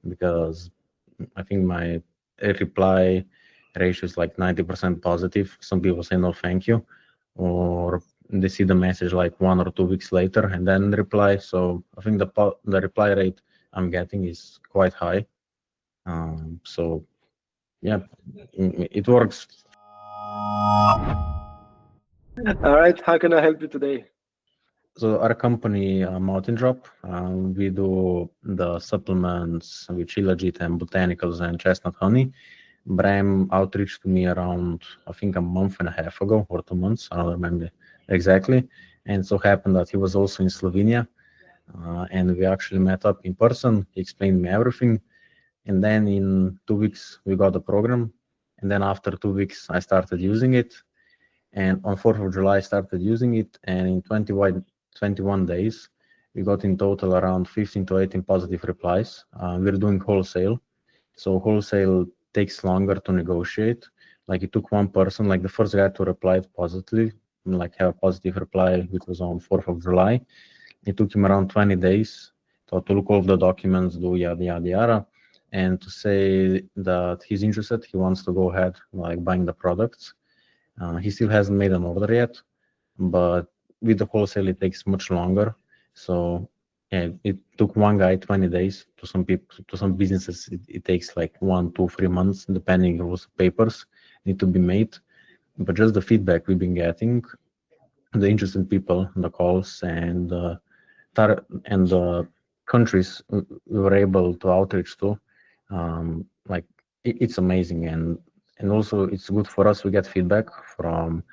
because I think my reply ratio is like 90% positive. Some people say no thank you, or they see the message like 1 or 2 weeks later and then reply. So I think the reply rate I'm getting is quite high. So yeah, it works. All right, how can I help you today? So our company, Mountaindrop, we do the supplements with shilajit and botanicals and chestnut honey. Bram outreached to me around, I think, a month and a half ago or 2 months. I don't remember exactly. And so happened that he was also in Slovenia, and we actually met up in person. He explained me everything. And then in 2 weeks, we got the program. And then after 2 weeks, I started using it. And on 4th of July, I started using it. And in 21 days, we got in total around 15 to 18 positive replies. We're doing wholesale. So wholesale takes longer to negotiate. Like it took one person, like the first guy to reply positively, like have a positive reply, which was on 4th of July. It took him around 20 days to look all the documents, do yada, yada, yada, and to say that he's interested, he wants to go ahead, like buying the products. He still hasn't made an order yet, but with the wholesale, it takes much longer. So yeah, it took one guy 20 days. To some people, to some businesses, it takes like 1, 2, 3 months, depending on what papers need to be made. But just the feedback we've been getting, the interested people, the calls, and the countries we were able to outreach to, like it's amazing, and also it's good for us. We get feedback from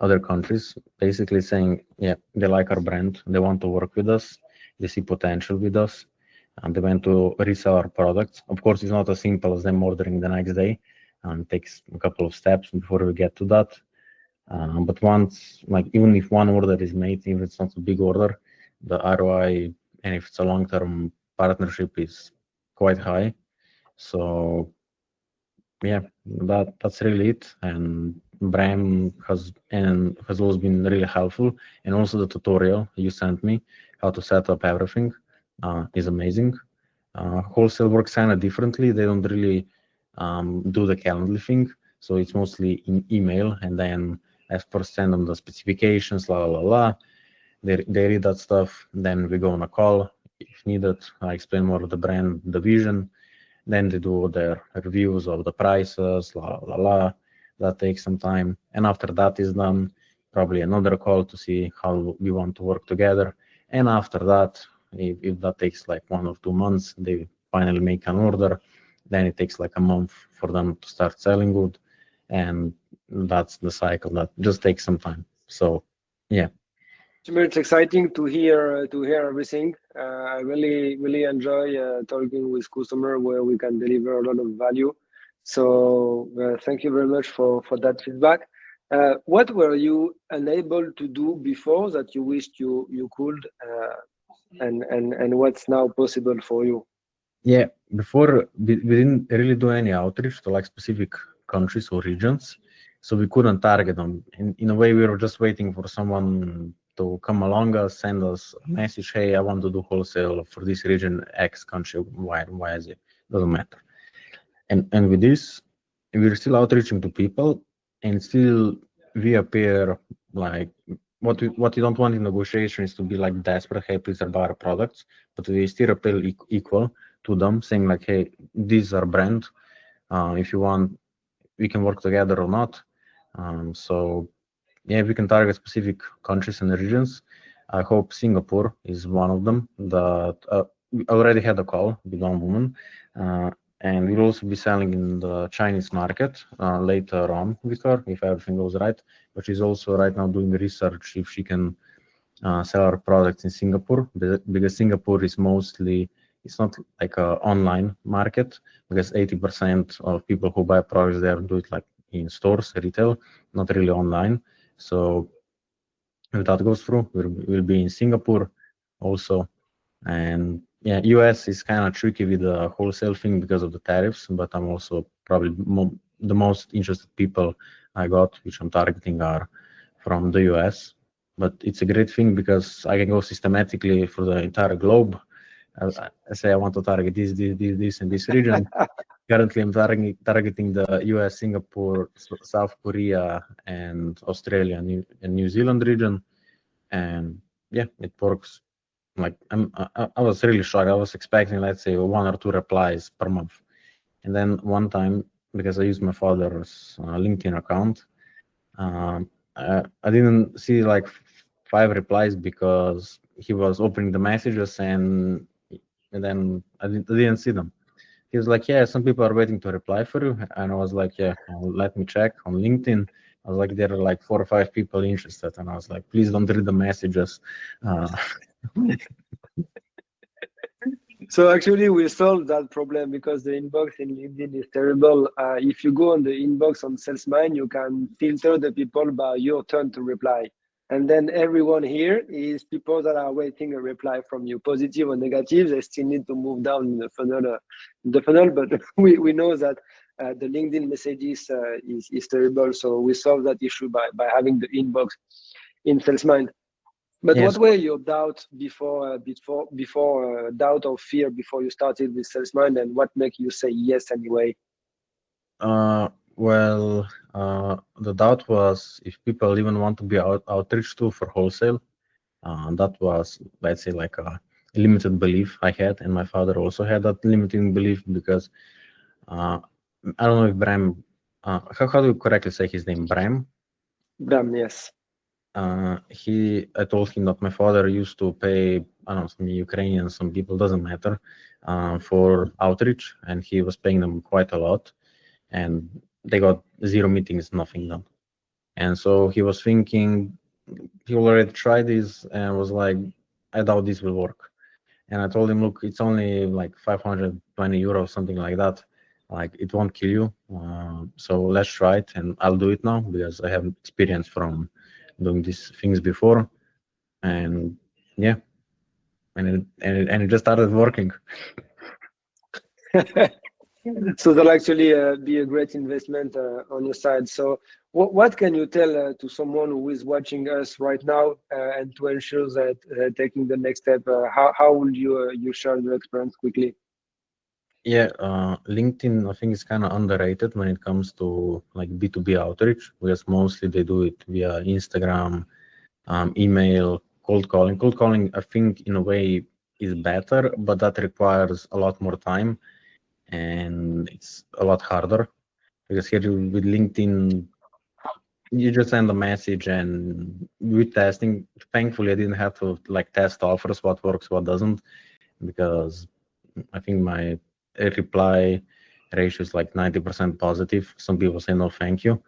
other countries, basically saying, yeah, they like our brand, they want to work with us, they see potential with us, and they want to resell our products. Of course, it's not as simple as them ordering the next day. It takes a couple of steps before we get to that. But once, like even if one order is made, even if it's not a big order, the ROI, and if it's a long-term partnership, is quite high. So yeah, that's really it. And Bram has always been really helpful, and also the tutorial you sent me how to set up everything is amazing. Wholesale works kind of differently. They don't really do the Calendly thing, so it's mostly in email, and then as per send them the specifications, la la la. They read that stuff, then we go on a call if needed. I explain more of the brand, the vision. Then they do their reviews of the prices, la la la. That takes some time, and after that is done, probably another call to see how we want to work together. And after that, if that takes like 1 or 2 months, they finally make an order. Then it takes like a month for them to start selling good, and that's the cycle that just takes some time. So yeah. It's exciting to hear everything. I really enjoy talking with customer where we can deliver a lot of value. So thank you very much for that feedback. What were you unable to do before that you wished you could, and what's now possible for you? Yeah, before we didn't really do any outreach to like specific countries or regions, so we couldn't target them. In a way, we were just waiting for someone to come along us, send us a message, hey, I want to do wholesale for this region, X country, Y, Z, doesn't matter. And with this, we're still outreaching to people, and still we appear like what you don't want in negotiation is to be like desperate, hey, please buy our products, but we still appeal equal to them, saying like, hey, this is our brand. If you want, we can work together or not. So yeah, we can target specific countries and regions. I hope Singapore is one of them. That we already had a call with one woman, and we'll also be selling in the Chinese market later on with her if everything goes right. But she's also right now doing research if she can sell our products in Singapore, because Singapore is mostly, it's not like an online market, because 80% of people who buy products there do it like in stores, retail, not really online. So if that goes through, we'll be in Singapore also. And yeah, US is kind of tricky with the wholesale thing because of the tariffs, but I'm also probably the most interested people I got, which I'm targeting, are from the US. But it's a great thing because I can go systematically for the entire globe, I say I want to target this, and this region. Currently, I'm targeting the US, Singapore, South Korea, and Australia and New Zealand region. And yeah, it works. Like I was really shocked. I was expecting, let's say, 1 or 2 replies per month. And then one time, because I used my father's LinkedIn account, I didn't see like 5 replies because he was opening the messages and then I didn't see them. He was like, yeah, some people are waiting to reply for you. And I was like, yeah, let me check on LinkedIn. I was like, there are like 4 or 5 people interested. And I was like, please don't read the messages. So actually, we solved that problem because the inbox in LinkedIn is terrible. If you go on the inbox on SalesMind, you can filter the people by your turn to reply. And then everyone here is people that are waiting a reply from you, positive or negative. They still need to move down in the funnel. But we know that the LinkedIn messages is terrible. So we solved that issue by having the inbox in SalesMind. But Yes. what were your doubts before doubt or fear before you started with SalesMind, and what make you say yes anyway? Well, the doubt was if people even want to be outreach tool for wholesale. That was, let's say, like a limited belief I had, and my father also had that limiting belief because I don't know if Bram, how do you correctly say his name? Bram? Bram, yes. I told him that my father used to pay, I don't know, some Ukrainians, some people, doesn't matter, for outreach, and he was paying them quite a lot, and they got 0 meetings, nothing done. And so he was thinking, he already tried this and was like, I doubt this will work. And I told him, look, it's only like 520 euros, something like that. Like, it won't kill you. So let's try it, and I'll do it now because I have experience from doing these things before. And yeah, and it just started working. So that'll actually be a great investment on your side. So what can you tell to someone who is watching us right now and to ensure that taking the next step, how would you share your experience quickly? Yeah, LinkedIn, I think, is kind of underrated when it comes to like B2B outreach, because mostly they do it via Instagram, email, cold calling. Cold calling, I think, in a way is better, but that requires a lot more time and it's a lot harder because here with LinkedIn, you just send a message and with testing, thankfully, I didn't have to like test offers, what works, what doesn't, because I think my reply ratio is like 90% positive. Some people say no, thank you,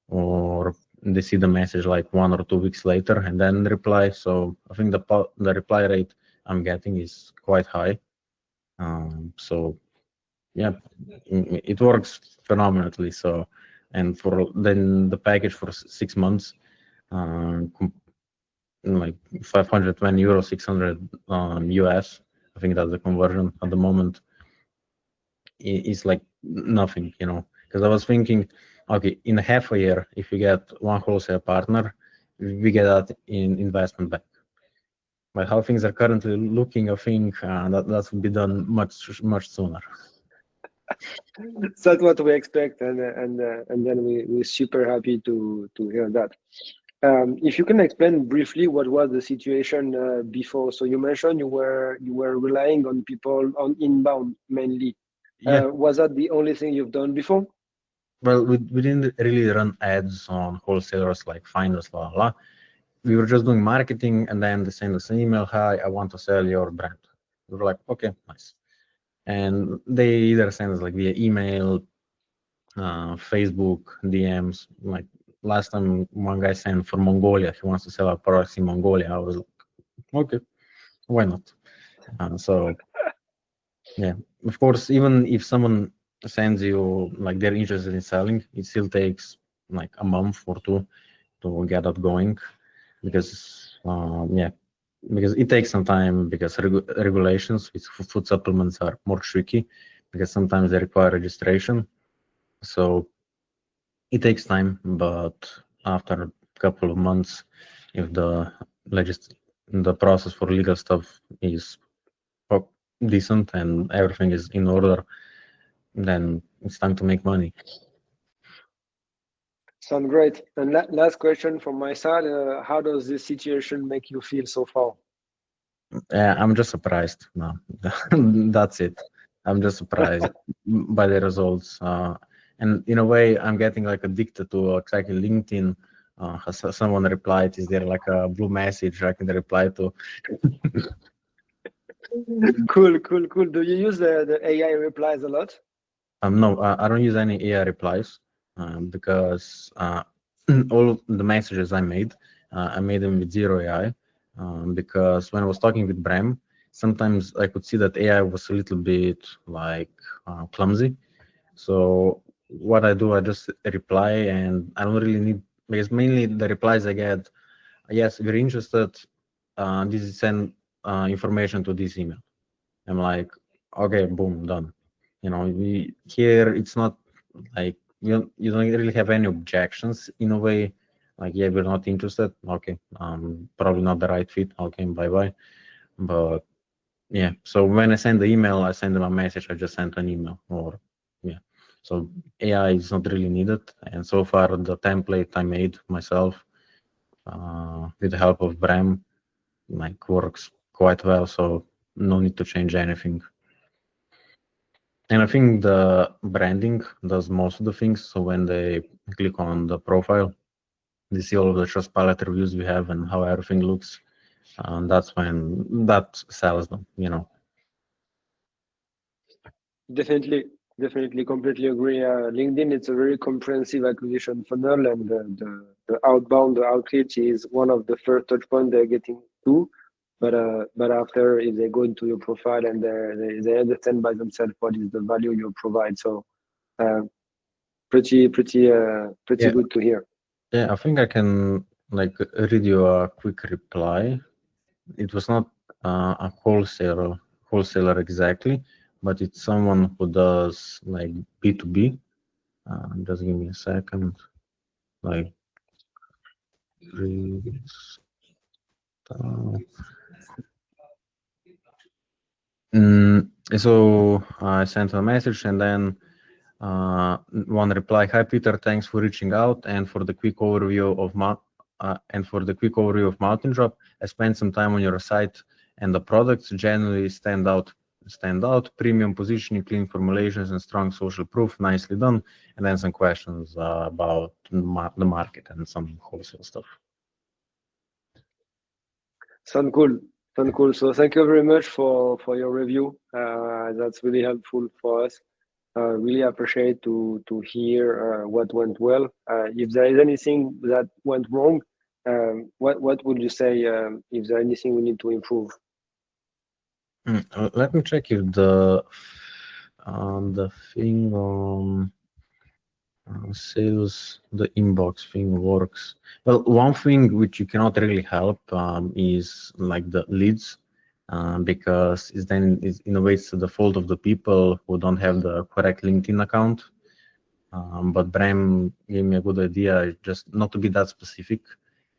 or they see the message like 1 or 2 weeks later and then reply. So I think the reply rate I'm getting is quite high. So yeah, it works phenomenally. So, and for then the package for 6 months, like 520 euro, 600 US. I think that's the conversion at the moment. Is like nothing, because I was thinking, okay, in half a year, if you get one wholesale partner, we get that in investment back. But how things are currently looking, I think that would be done much sooner. That's what we expect, and then we're super happy to hear that. If you can explain briefly what was the situation before. So you mentioned you were relying on people on inbound mainly. Yeah. Was that the only thing you've done before? Well, we didn't really run ads on wholesalers like find us, blah, blah. We were just doing marketing, and then they send us an email, hi, I want to sell your brand. We were like, okay, nice. And they either send us like via email, Facebook, DMs. Like last time, one guy sent for Mongolia. He wants to sell our products in Mongolia. I was like, okay, why not? So yeah, of course, even if someone sends you like they're interested in selling, it still takes like a month or 2 to get that going, because because it takes some time, because regulations with food supplements are more tricky because sometimes they require registration. So it takes time, but after a couple of months, if the process for legal stuff is decent and everything is in order, then it's time to make money. Sound great. And last question from my side, how does this situation make you feel so far? I'm just surprised. No, that's it. I'm just surprised by the results. And in a way, I'm getting like addicted to exactly LinkedIn. Has someone replied? Is there like a blue message I can reply to? Cool. Do you use the AI replies a lot? No, I don't use any AI replies because all the messages I made them with zero AI because when I was talking with Bram, sometimes I could see that AI was a little bit like clumsy. So what I do, I just reply, and I don't really need, because mainly the replies I get, yes, we're interested. This is send information to this email. I'm like, okay, boom, done. You know, here it's not like you don't really have any objections in a way. Like, yeah, we're not interested. Okay, probably not the right fit. Okay, bye bye. But yeah, so when I send the email, I send them a message. I just sent an email, or yeah. So AI is not really needed. And so far, the template I made myself with the help of Bram, like, works quite well. So no need to change anything. And I think the branding does most of the things. So when they click on the profile, they see all of the Trustpilot reviews we have and how everything looks. That's when that sells them, you know. Definitely, completely agree. LinkedIn, it's a very comprehensive acquisition funnel, and the outbound, the outreach is one of the first touch points they're getting to. But after, if they go into your profile and they understand by themselves what is the value you provide, so pretty Yeah. good to hear. Yeah, I think I can like read you a quick reply. It was not a wholesaler exactly, but it's someone who does like B2B. Just give me a second. Like, so I sent a message, and then one reply: "Hi Peter, thanks for reaching out and for the quick overview of Mountaindrop. I spent some time on your site, and the products generally stand out. Premium positioning, clean formulations, and strong social proof. Nicely done." And then some questions about the market and some wholesale stuff. Sound cool. So thank you very much for your review. That's really helpful for us. Really appreciate to hear what went well. If there is anything that went wrong, what would you say? If there anything we need to improve? Let me check if the thing on sales, the inbox thing works. Well, one thing which you cannot really help is like the leads, because it's in a way it's the fault of the people who don't have the correct LinkedIn account. But Bram gave me a good idea, just not to be that specific.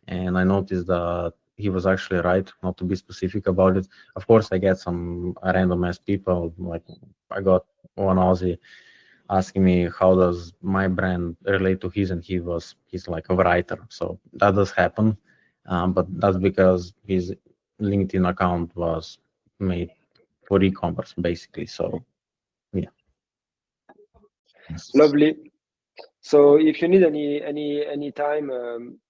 And I noticed that he was actually right, not to be specific about it. Of course, I get some random ass people. Like, I got one Aussie asking me how does my brand relate to his, and he's like a writer. So that does happen, but that's because his LinkedIn account was made for e-commerce, basically. So yeah. Lovely. So if you need any time,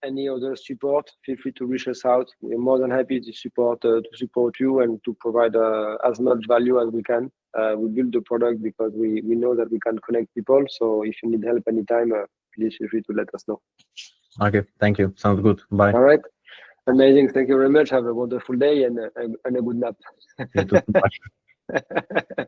any other support, feel free to reach us out. We're more than happy to support you and to provide as much value as we can. We build the product because we know that we can connect people. So if you need help anytime, please feel free to let us know. Okay, thank you. Sounds good. Bye. All right. Amazing. Thank you very much. Have a wonderful day and a good nap. You too. Bye.